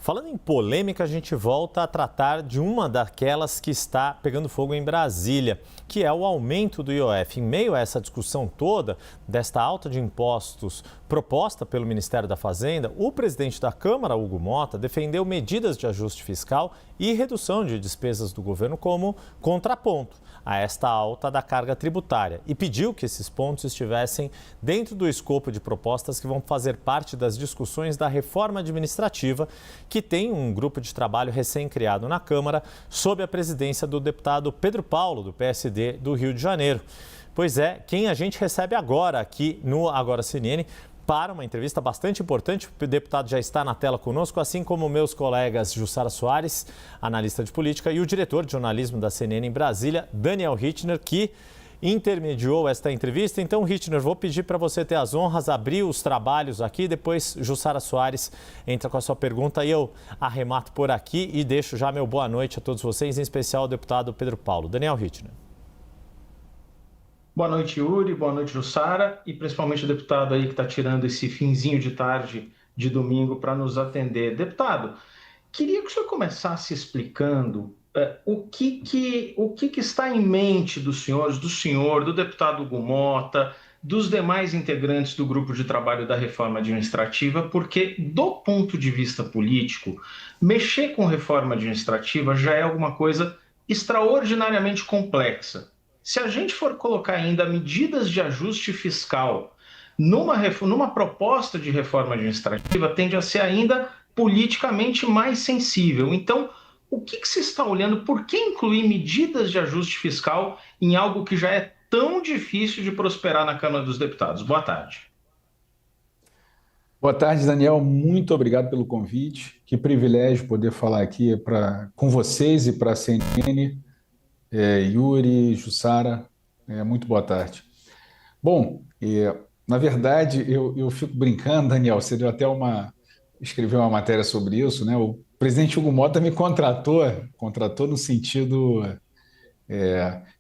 Falando em polêmica, a gente volta a tratar de uma daquelas que está pegando fogo em Brasília, que é o aumento do IOF. Em meio a essa discussão toda, desta alta de impostos proposta pelo Ministério da Fazenda, o presidente da Câmara, Hugo Motta, defendeu medidas de ajuste fiscal e redução de despesas do governo como contraponto a esta alta da carga tributária e pediu que esses pontos estivessem dentro do escopo de propostas que vão fazer parte das discussões da reforma administrativa, que tem um grupo de trabalho recém-criado na Câmara sob a presidência do deputado Pedro Paulo, do PSD do Rio de Janeiro. Pois é, quem a gente recebe agora aqui no Agora CNN para uma entrevista bastante importante. O deputado já está na tela conosco, assim como meus colegas Jussara Soares, analista de política, e o diretor de jornalismo da CNN em Brasília, Daniel Hittner, que intermediou esta entrevista. Então, Hittner, vou pedir para você ter as honras, abrir os trabalhos aqui, depois Jussara Soares entra com a sua pergunta e eu arremato por aqui e deixo já meu boa noite a todos vocês, em especial ao deputado Pedro Paulo. Daniel Hittner. Boa noite, Yuri. Boa noite, Jussara. E principalmente o deputado aí que está tirando esse finzinho de tarde de domingo para nos atender. Deputado, queria que o senhor começasse explicando o que está em mente dos senhores, do senhor, do deputado Hugo Motta, dos demais integrantes do grupo de trabalho da reforma administrativa, porque, do ponto de vista político, mexer com reforma administrativa já é alguma coisa extraordinariamente complexa. Se a gente for colocar ainda medidas de ajuste fiscal numa proposta de reforma administrativa, tende a ser ainda politicamente mais sensível. Então, o que se está olhando? Por que incluir medidas de ajuste fiscal em algo que já é tão difícil de prosperar na Câmara dos Deputados? Boa tarde. Boa tarde, Daniel. Muito obrigado pelo convite. Que privilégio poder falar aqui com vocês e para a CNN. Yuri, Jussara, muito boa tarde. Bom, na verdade, eu fico brincando, Daniel, você escreveu uma matéria sobre isso, né? O presidente Hugo Motta me contratou no sentido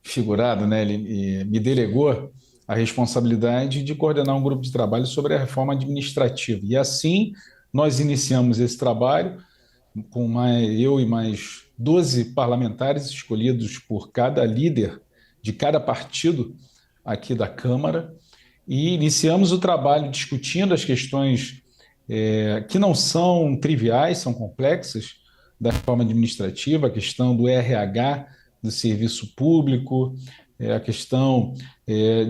figurado, né? Ele me delegou a responsabilidade de coordenar um grupo de trabalho sobre a reforma administrativa. E assim, nós iniciamos esse trabalho eu e mais 12 parlamentares escolhidos por cada líder de cada partido aqui da Câmara, e iniciamos o trabalho discutindo as questões que não são triviais, são complexas, da reforma administrativa, a questão do RH, do serviço público, a questão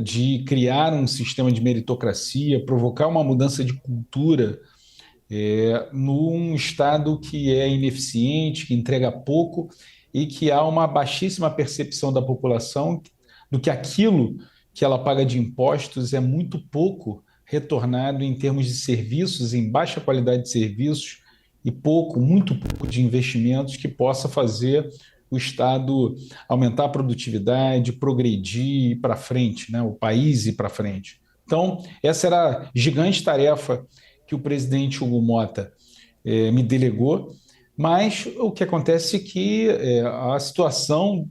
de criar um sistema de meritocracia, provocar uma mudança de cultura num Estado que é ineficiente, que entrega pouco e que há uma baixíssima percepção da população do que aquilo que ela paga de impostos é muito pouco retornado em termos de serviços, em baixa qualidade de serviços e muito pouco de investimentos que possa fazer o Estado aumentar a produtividade, progredir, ir para frente, né? O país ir para frente. Então, essa era a gigante tarefa que o presidente Hugo Motta me delegou, mas o que acontece é que a situação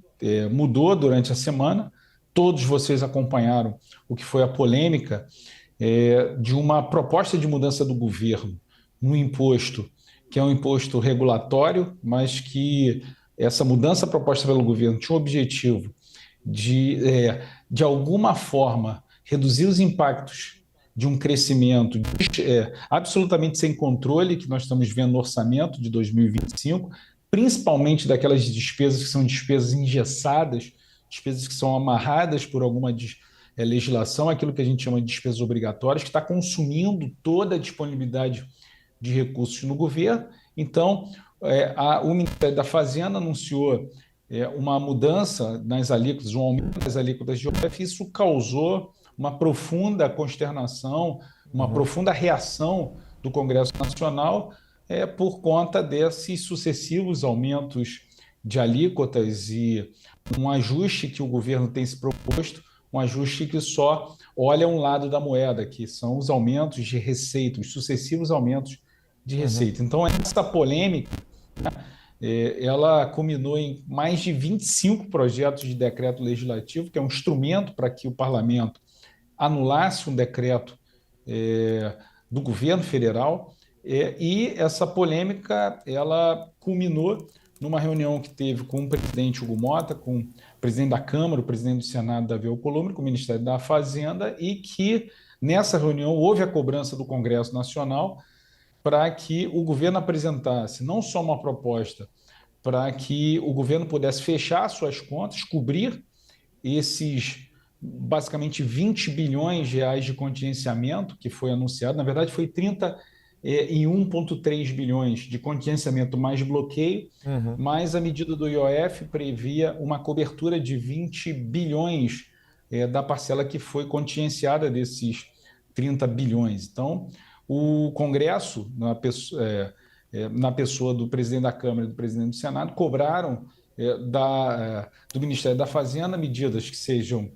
mudou durante a semana. Todos vocês acompanharam o que foi a polêmica de uma proposta de mudança do governo no imposto, que é um imposto regulatório, mas que essa mudança proposta pelo governo tinha o objetivo de alguma forma, reduzir os impactos de um crescimento absolutamente sem controle que nós estamos vendo no orçamento de 2025, principalmente daquelas despesas que são despesas engessadas, despesas que são amarradas por alguma legislação, aquilo que a gente chama de despesas obrigatórias, que está consumindo toda a disponibilidade de recursos no governo. Então, o Ministério da Fazenda anunciou uma mudança nas alíquotas, um aumento das alíquotas de IOF. Isso causou uma profunda consternação, uma profunda reação do Congresso Nacional por conta desses sucessivos aumentos de alíquotas e um ajuste que o governo tem se proposto, um ajuste que só olha um lado da moeda, que são os aumentos de receita, os sucessivos aumentos de receita. Então, essa polêmica, ela culminou em mais de 25 projetos de decreto legislativo, que é um instrumento para que o parlamento anulasse um decreto do governo federal. E essa polêmica ela culminou numa reunião que teve com o presidente Hugo Mota, com o presidente da Câmara, o presidente do Senado, Davi Alcolumbre, com o Ministério da Fazenda, e que nessa reunião houve a cobrança do Congresso Nacional para que o governo apresentasse não só uma proposta para que o governo pudesse fechar suas contas, cobrir esses basicamente 20 bilhões de reais de contingenciamento que foi anunciado, na verdade foi 30 e 1,3 bilhões de contingenciamento mais bloqueio, mas a medida do IOF previa uma cobertura de 20 bilhões da parcela que foi contingenciada desses 30 bilhões. Então, o Congresso, na pessoa do presidente da Câmara e do presidente do Senado, cobraram do Ministério da Fazenda medidas que sejam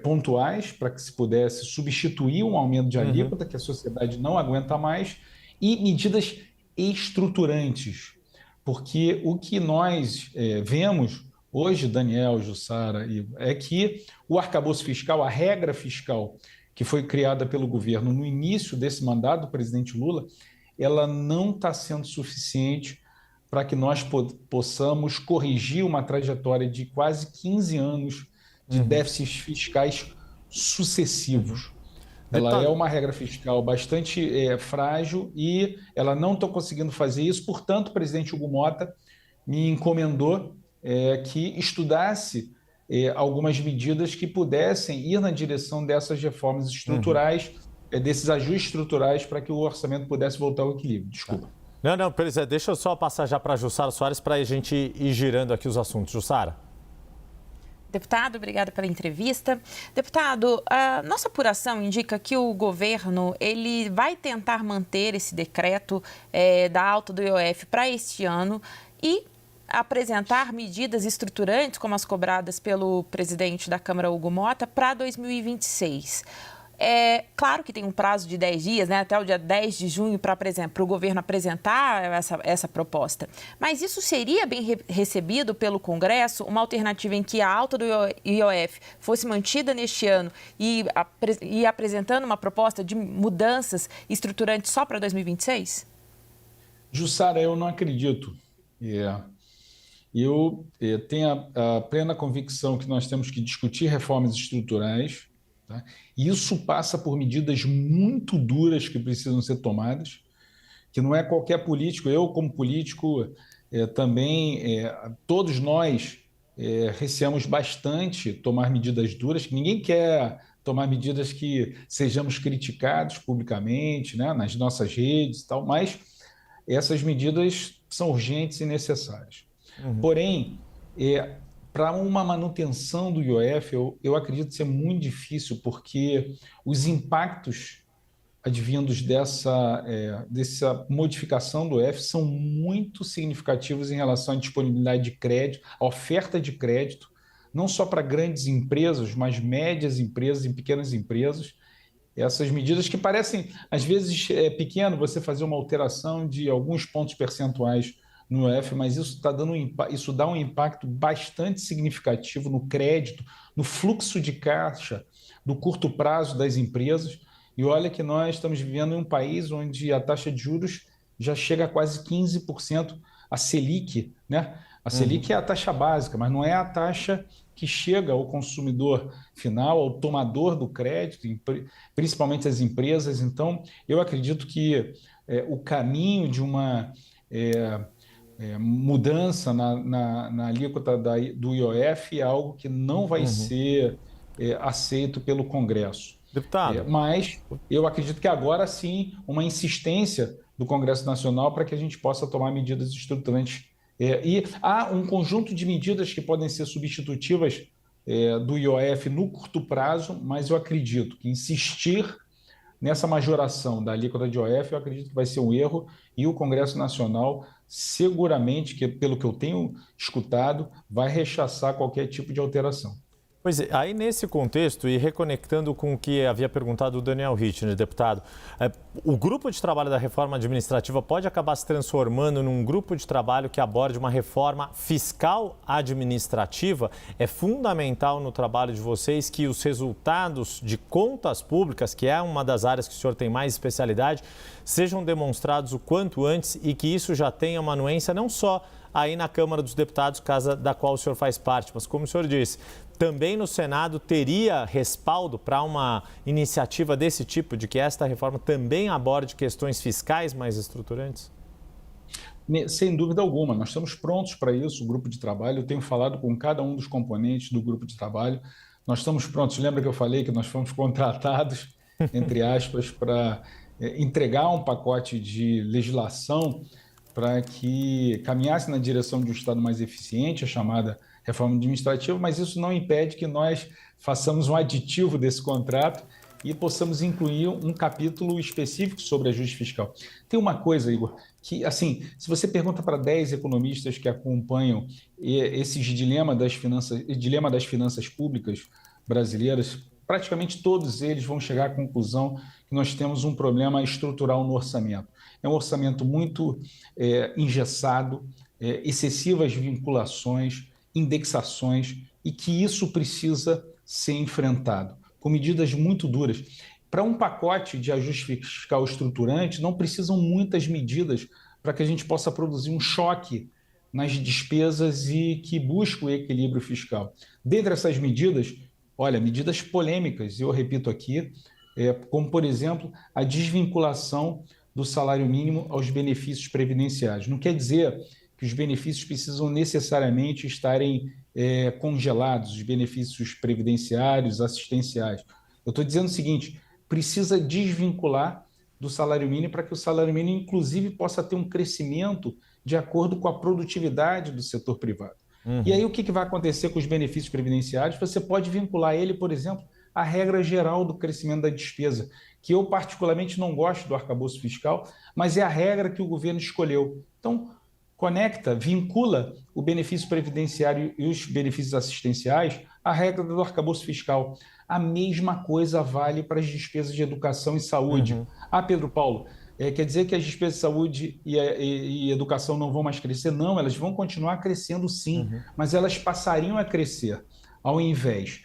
pontuais para que se pudesse substituir um aumento de alíquota que a sociedade não aguenta mais e medidas estruturantes, porque o que nós vemos hoje, Daniel, Jussara, é que o arcabouço fiscal, a regra fiscal que foi criada pelo governo no início desse mandato do presidente Lula, ela não está sendo suficiente para que nós possamos corrigir uma trajetória de quase 15 anos de déficits fiscais sucessivos. Ela é uma regra fiscal bastante frágil e ela não está conseguindo fazer isso. Portanto, o presidente Hugo Mota me encomendou que estudasse algumas medidas que pudessem ir na direção dessas reformas estruturais, desses ajustes estruturais para que o orçamento pudesse voltar ao equilíbrio. Desculpa. Não, presidente, deixa eu só passar já para a Jussara Soares para a gente ir girando aqui os assuntos. Jussara. Deputado, obrigada pela entrevista. Deputado, a nossa apuração indica que o governo ele vai tentar manter esse decreto da alta do IOF para este ano e apresentar medidas estruturantes, como as cobradas pelo presidente da Câmara, Hugo Mota, para 2026. É claro que tem um prazo de 10 dias, né, até o dia 10 de junho, para o governo apresentar essa proposta. Mas isso seria bem recebido pelo Congresso, uma alternativa em que a alta do IOF fosse mantida neste ano e apresentando uma proposta de mudanças estruturantes só para 2026? Jussara, eu não acredito. Eu tenho a plena convicção que nós temos que discutir reformas estruturais. Tá? E isso passa por medidas muito duras que precisam ser tomadas, que não é qualquer político, eu como político também, todos nós receamos bastante tomar medidas duras, que ninguém quer tomar medidas que sejamos criticados publicamente, né, nas nossas redes e tal, mas essas medidas são urgentes e necessárias. Porém, para uma manutenção do IOF, eu acredito ser muito difícil, porque os impactos advindos dessa modificação do IOF são muito significativos em relação à disponibilidade de crédito, à oferta de crédito, não só para grandes empresas, mas médias empresas e pequenas empresas. Essas medidas que parecem, às vezes, pequeno você fazer uma alteração de alguns pontos percentuais no IOF, mas isso dá um impacto bastante significativo no crédito, no fluxo de caixa do curto prazo das empresas. E olha que nós estamos vivendo em um país onde a taxa de juros já chega a quase 15%, a Selic, né? A Selic é a taxa básica, mas não é a taxa que chega ao consumidor final, ao tomador do crédito, principalmente as empresas. Então, eu acredito que o caminho de uma mudança na alíquota do IOF é algo que não vai ser aceito pelo Congresso. Deputado. Mas eu acredito que agora sim uma insistência do Congresso Nacional para que a gente possa tomar medidas estruturantes. E há um conjunto de medidas que podem ser substitutivas do IOF no curto prazo, mas eu acredito que insistir nessa majoração da alíquota de IOF, eu acredito que vai ser um erro, e o Congresso Nacional seguramente, pelo que eu tenho escutado, vai rechaçar qualquer tipo de alteração. Pois é, aí nesse contexto, e reconectando com o que havia perguntado o Daniel Rittner, deputado, o grupo de trabalho da reforma administrativa pode acabar se transformando num grupo de trabalho que aborde uma reforma fiscal administrativa? É fundamental no trabalho de vocês que os resultados de contas públicas, que é uma das áreas que o senhor tem mais especialidade, sejam demonstrados o quanto antes e que isso já tenha uma anuência não só aí na Câmara dos Deputados, casa da qual o senhor faz parte, mas como o senhor disse, também no Senado teria respaldo para uma iniciativa desse tipo, de que esta reforma também aborde questões fiscais mais estruturantes? Sem dúvida alguma, nós estamos prontos para isso, o grupo de trabalho. Eu tenho falado com cada um dos componentes do grupo de trabalho. Nós estamos prontos. Lembra que eu falei que nós fomos contratados, entre aspas, para entregar um pacote de legislação para que caminhasse na direção de um Estado mais eficiente, a chamada reforma administrativa, mas isso não impede que nós façamos um aditivo desse contrato e possamos incluir um capítulo específico sobre ajuste fiscal. Tem uma coisa, Igor, que, assim, se você pergunta para 10 economistas que acompanham esses dilema das finanças públicas brasileiras, praticamente todos eles vão chegar à conclusão que nós temos um problema estrutural no orçamento. É um orçamento muito engessado, excessivas vinculações, indexações, e que isso precisa ser enfrentado com medidas muito duras. Para um pacote de ajuste fiscal estruturante, não precisam muitas medidas para que a gente possa produzir um choque nas despesas e que busque o equilíbrio fiscal. Dentre essas medidas, olha, medidas polêmicas, eu repito aqui, como, por exemplo, a desvinculação do salário mínimo aos benefícios previdenciários. Não quer dizer que os benefícios precisam necessariamente estarem congelados, os benefícios previdenciários, assistenciais. Eu estou dizendo o seguinte, precisa desvincular do salário mínimo para que o salário mínimo, inclusive, possa ter um crescimento de acordo com a produtividade do setor privado. E aí o que vai acontecer com os benefícios previdenciários? Você pode vincular ele, por exemplo, à regra geral do crescimento da despesa, que eu particularmente não gosto do arcabouço fiscal, mas é a regra que o governo escolheu. Então, vincula o benefício previdenciário e os benefícios assistenciais à regra do arcabouço fiscal. A mesma coisa vale para as despesas de educação e saúde. Pedro Paulo, quer dizer que as despesas de saúde e educação não vão mais crescer? Não, elas vão continuar crescendo sim, mas elas passariam a crescer ao invés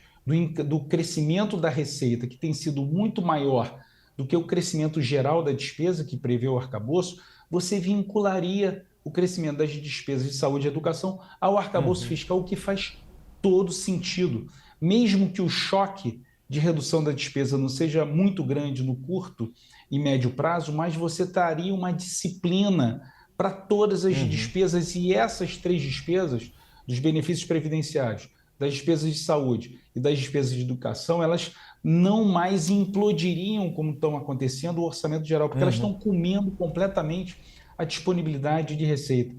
do crescimento da receita, que tem sido muito maior do que o crescimento geral da despesa que prevê o arcabouço. Você vincularia o crescimento das despesas de saúde e educação ao arcabouço fiscal, o que faz todo sentido. Mesmo que o choque de redução da despesa não seja muito grande no curto e médio prazo, mas você traria uma disciplina para todas as despesas, e essas 3 despesas, dos benefícios previdenciários, das despesas de saúde e das despesas de educação, elas não mais implodiriam, como estão acontecendo, o orçamento geral, porque elas estão comendo completamente a disponibilidade de receita.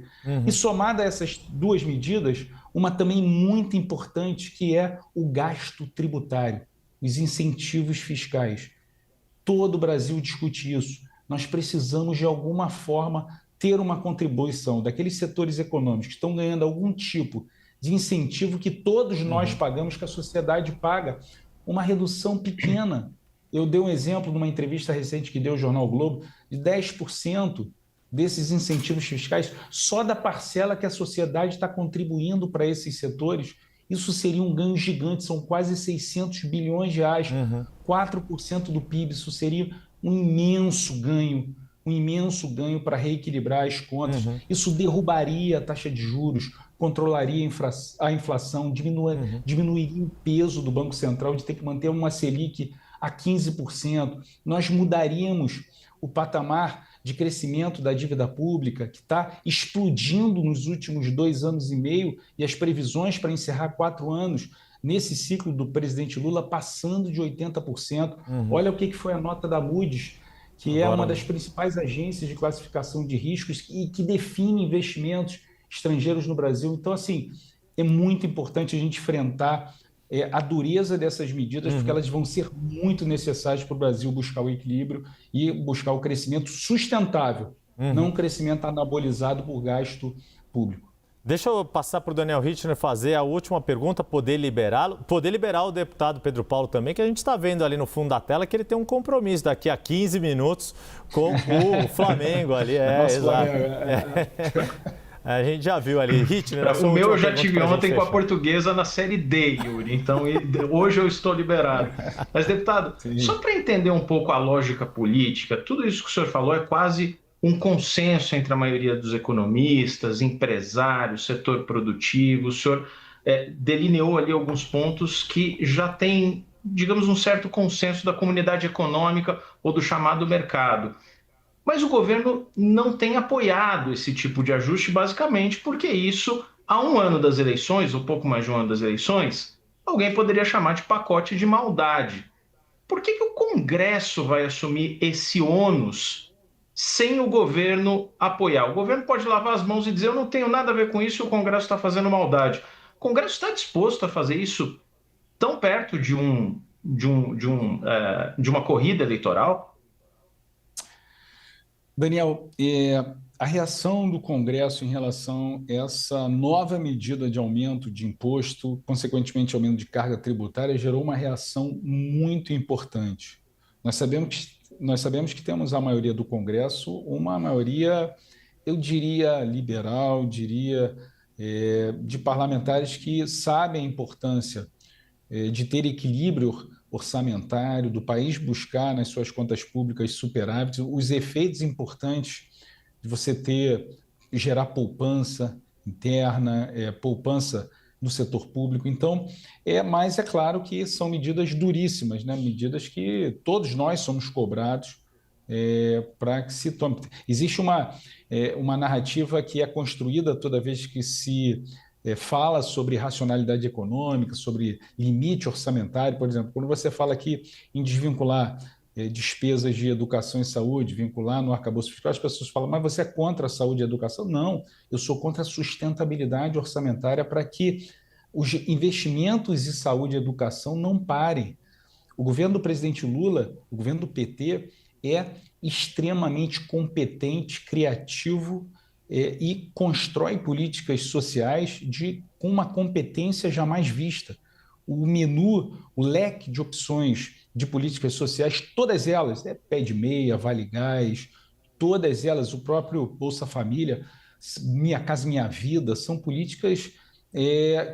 E somada a essas 2 medidas, uma também muito importante, que é o gasto tributário, os incentivos fiscais. Todo o Brasil discute isso. Nós precisamos, de alguma forma, ter uma contribuição daqueles setores econômicos que estão ganhando algum tipo de incentivo que todos nós pagamos, que a sociedade paga, uma redução pequena. Eu dei um exemplo numa entrevista recente que deu o Jornal Globo, de 10% desses incentivos fiscais, só da parcela que a sociedade está contribuindo para esses setores. Isso seria um ganho gigante, são quase 600 bilhões de reais, 4% do PIB, isso seria um imenso ganho para reequilibrar as contas. Isso derrubaria a taxa de juros, controlaria a inflação, diminuiria o peso do Banco Central de ter que manter uma Selic a 15%. Nós mudaríamos o patamar de crescimento da dívida pública, que está explodindo nos últimos 2 anos e meio, e as previsões para encerrar 4 anos nesse ciclo do presidente Lula passando de 80%. Olha o que foi a nota da Moody's, que é uma das principais agências de classificação de riscos e que define investimentos estrangeiros no Brasil. Então, assim, é muito importante a gente enfrentar a dureza dessas medidas, porque elas vão ser muito necessárias para o Brasil buscar o equilíbrio e buscar o crescimento sustentável, não um crescimento anabolizado por gasto público. Deixa eu passar para o Daniel Richtner fazer a última pergunta, poder liberar o deputado Pedro Paulo também, que a gente está vendo ali no fundo da tela que ele tem um compromisso daqui a 15 minutos com o Flamengo ali. Exato. A gente já viu ali. Richtner, o meu eu já tive ontem com a Portuguesa na Série D, Yuri, então hoje eu estou liberado. Mas, deputado, só para entender um pouco a lógica política, tudo isso que o senhor falou é quase um consenso entre a maioria dos economistas, empresários, setor produtivo. O senhor delineou ali alguns pontos que já têm, digamos, um certo consenso da comunidade econômica ou do chamado mercado. Mas o governo não tem apoiado esse tipo de ajuste, basicamente porque isso, há um ano das eleições, ou pouco mais de um ano das eleições, alguém poderia chamar de pacote de maldade. Por que o Congresso vai assumir esse ônus sem o governo apoiar? O governo pode lavar as mãos e dizer: eu não tenho nada a ver com isso e o Congresso está fazendo maldade. O Congresso está disposto a fazer isso tão perto de uma corrida eleitoral? Daniel, a reação do Congresso em relação a essa nova medida de aumento de imposto, consequentemente aumento de carga tributária, gerou uma reação muito importante. Nós sabemos que temos a maioria do Congresso, uma maioria, eu diria, liberal, de parlamentares que sabem a importância de ter equilíbrio orçamentário, do país buscar nas suas contas públicas superávit, os efeitos importantes de você gerar poupança interna, poupança no setor público. Então, mas é claro que são medidas duríssimas, né? Medidas que todos nós somos cobrados para que se tome. Existe uma narrativa que é construída toda vez que se fala sobre racionalidade econômica, sobre limite orçamentário, por exemplo. Quando você fala aqui em desvincular despesas de educação e saúde, vincular no arcabouço fiscal, as pessoas falam: mas você é contra a saúde e a educação? Não, eu sou contra a sustentabilidade orçamentária para que os investimentos em saúde e educação não parem. O governo do presidente Lula, o governo do PT, é extremamente competente, criativo, e constrói políticas sociais com uma competência jamais vista. O menu, o leque de opções de políticas sociais, todas elas, Pé de Meia, Vale Gás, todas elas, o próprio Bolsa Família, Minha Casa Minha Vida, são políticas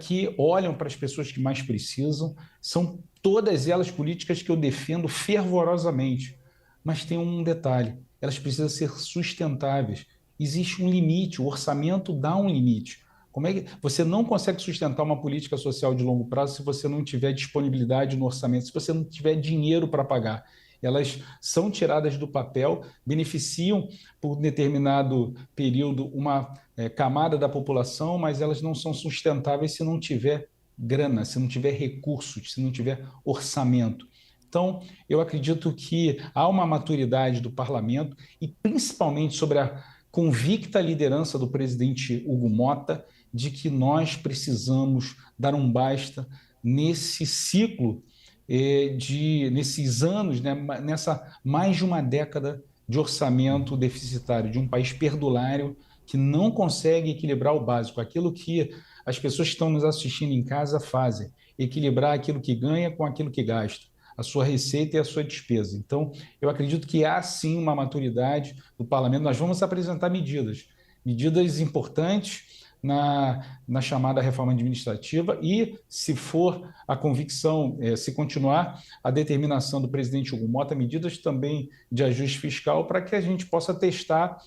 que olham para as pessoas que mais precisam, são todas elas políticas que eu defendo fervorosamente. Mas tem um detalhe: elas precisam ser sustentáveis. Existe um limite, o orçamento dá um limite. Como é que você não consegue sustentar uma política social de longo prazo se você não tiver disponibilidade no orçamento, se você não tiver dinheiro para pagar? Elas são tiradas do papel, beneficiam por determinado período uma camada da população, mas elas não são sustentáveis se não tiver grana, se não tiver recursos, se não tiver orçamento. Então, eu acredito que há uma maturidade do parlamento e principalmente sobre a convicta liderança do presidente Hugo Motta de que nós precisamos dar um basta nesse ciclo nesses anos, né, nessa mais de uma década de orçamento deficitário, de um país perdulário que não consegue equilibrar o básico, aquilo que as pessoas que estão nos assistindo em casa fazem, equilibrar aquilo que ganha com aquilo que gasta, a sua receita e a sua despesa. Então, eu acredito que há sim uma maturidade do parlamento. Nós vamos apresentar medidas importantes na chamada reforma administrativa e, se for a convicção, se continuar a determinação do presidente Hugo Motta, medidas também de ajuste fiscal para que a gente possa testar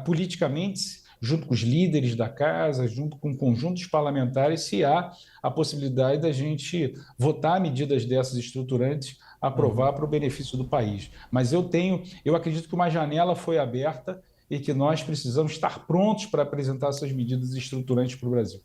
politicamente, junto com os líderes da casa, junto com conjuntos parlamentares, se há a possibilidade da gente votar medidas dessas estruturantes, aprovar para o benefício do país. Mas eu acredito que uma janela foi aberta e que nós precisamos estar prontos para apresentar essas medidas estruturantes para o Brasil.